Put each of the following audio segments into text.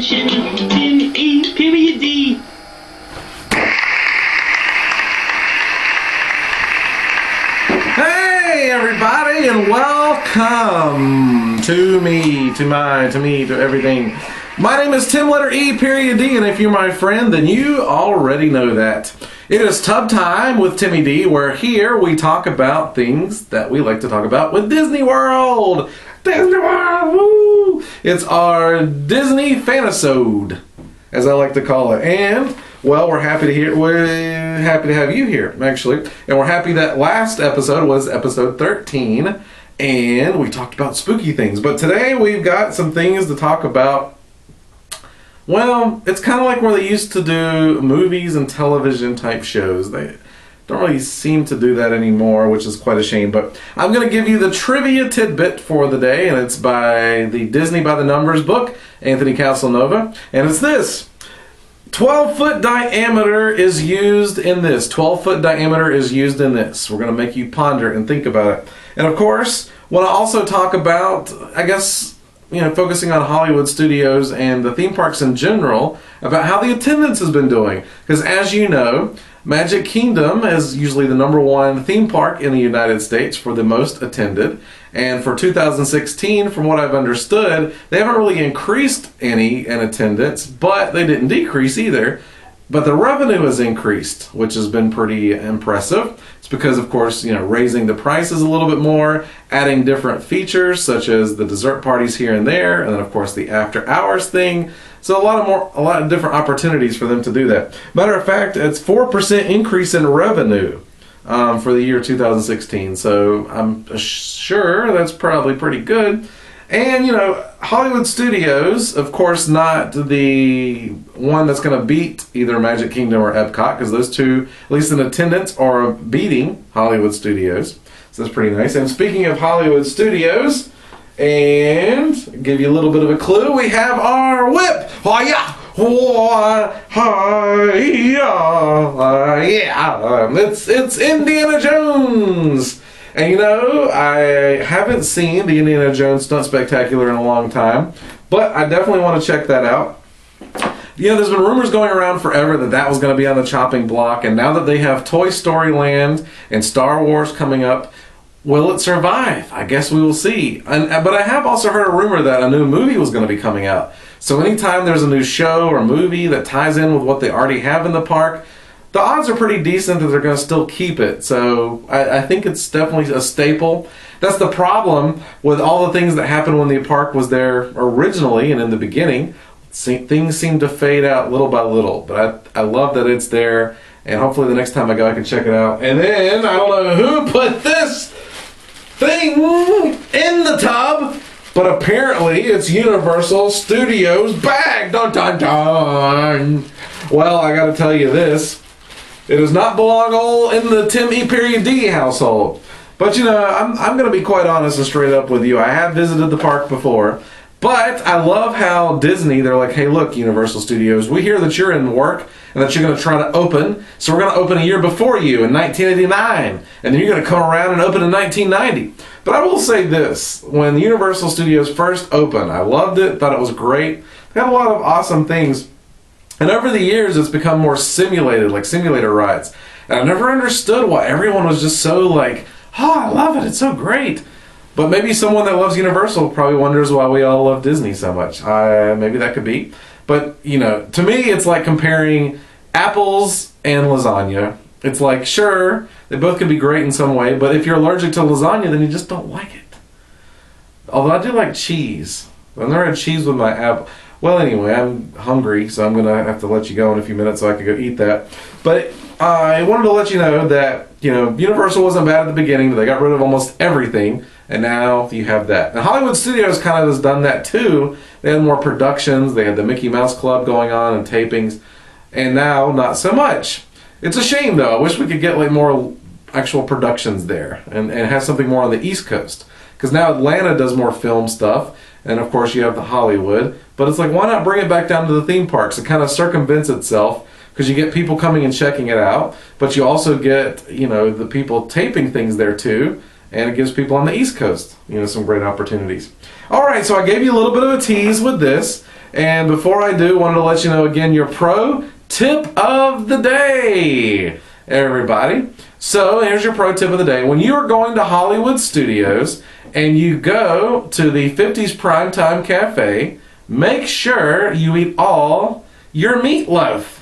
attention, Tim E. Period D. Hey everybody, and welcome to everything. My name is Tim letter E period D, and if you're my friend, then you already know that. It is Tub Time with Timmy D, where here we talk about things that we like to talk about with Disney World. Disney World, woo! It's our Disney Fanisode, as I like to call it. And well, we're happy to have you here, actually. And we're happy that last episode was episode 13, and we talked about spooky things. But today we've got some things to talk about. Well, it's kind of like where they used to do movies and television type shows. They don't really seem to do that anymore, which is quite a shame. But I'm going to give you the trivia tidbit for the day, and it's by the Disney by the Numbers book, Anthony Casanova. And it's this. 12-foot diameter is used in this. 12-foot diameter is used in this. We're going to make you ponder and think about it. And of course, want to also talk about, I guess, focusing on Hollywood studios and the theme parks in general, about how the attendance has been doing. Because as you know, Magic Kingdom is usually the #1 theme park in the United States for the most attended. And for 2016, from what I've understood, they haven't really increased any in attendance, but they didn't decrease either. But the revenue has increased, which has been pretty impressive. It's because, of course, raising the prices a little bit more, adding different features such as the dessert parties here and there, and then of course the after hours thing. So a lot of different opportunities for them to do that. Matter of fact, it's 4% increase in revenue for the year 2016. So I'm sure that's probably pretty good. And, Hollywood Studios, of course, not the one that's going to beat either Magic Kingdom or Epcot, because those two, at least in attendance, are beating Hollywood Studios. So that's pretty nice. And speaking of Hollywood Studios, and give you a little bit of a clue, we have our whip. Hi-ya! It's Indiana Jones. And I haven't seen the Indiana Jones Stunt Spectacular in a long time, but I definitely want to check that out. There's been rumors going around forever that was going to be on the chopping block, and now that they have Toy Story Land and Star Wars coming up, will it survive? I guess we will see. But I have also heard a rumor that a new movie was going to be coming out. So anytime there's a new show or movie that ties in with what they already have in the park, the odds are pretty decent that they're going to still keep it. So I think it's definitely a staple. That's the problem with all the things that happened when the park was there originally and in the beginning. Things seem to fade out little by little. But I love that it's there. And hopefully the next time I go, I can check it out. And then, I don't know who put this thing in the tub, but apparently it's Universal Studios bag. Dun dun dun. Well, I got to tell you this. It does not belong all in the Tim E. Period D household. But I'm going to be quite honest and straight up with you. I have visited the park before, but I love how Disney, they're like, hey, look, Universal Studios, we hear that you're in work and that you're going to try to open, so we're going to open a year before you in 1989, and then you're going to come around and open in 1990. But I will say this, when Universal Studios first opened, I loved it, thought it was great. They had a lot of awesome things. And over the years, it's become more simulated, like simulator rides. And I never understood why everyone was just so like, oh, I love it, it's so great. But maybe someone that loves Universal probably wonders why we all love Disney so much. Maybe that could be. But, to me, it's like comparing apples and lasagna. It's like, sure, they both can be great in some way, but if you're allergic to lasagna, then you just don't like it. Although I do like cheese. I've never had cheese with my apple. Well, anyway, I'm hungry, so I'm going to have to let you go in a few minutes so I can go eat that. But I wanted to let you know that, Universal wasn't bad at the beginning, but they got rid of almost everything, and now you have that. And Hollywood Studios kind of has done that too. They had more productions, they had the Mickey Mouse Club going on and tapings, and now not so much. It's a shame, though. I wish we could get more actual productions there and have something more on the East Coast. Because now Atlanta does more film stuff, and of course you have the Hollywood. But it's like, why not bring it back down to the theme parks? It kind of circumvents itself, because you get people coming and checking it out, but you also get, the people taping things there too, and it gives people on the East Coast, some great opportunities. All right, so I gave you a little bit of a tease with this, And before I do, wanted to let you know again your pro tip of the day, everybody. So here's your pro tip of the day. When you are going to Hollywood Studios and you go to the 50s Primetime Cafe, make sure you eat all your meatloaf.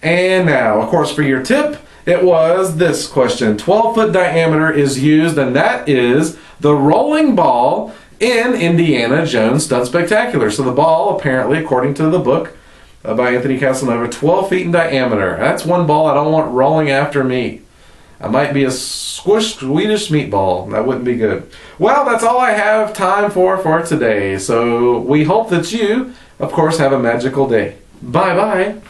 And now, of course, for your tip, it was this question. 12-foot diameter is used, and that is the rolling ball in Indiana Jones Stunt Spectacular. So the ball, apparently, according to the book by Anthony Casanova, 12 feet in diameter. That's one ball I don't want rolling after me. I might be a squished Swedish meatball. That wouldn't be good. Well, that's all I have time for today. So we hope that you, of course, have a magical day. Bye-bye.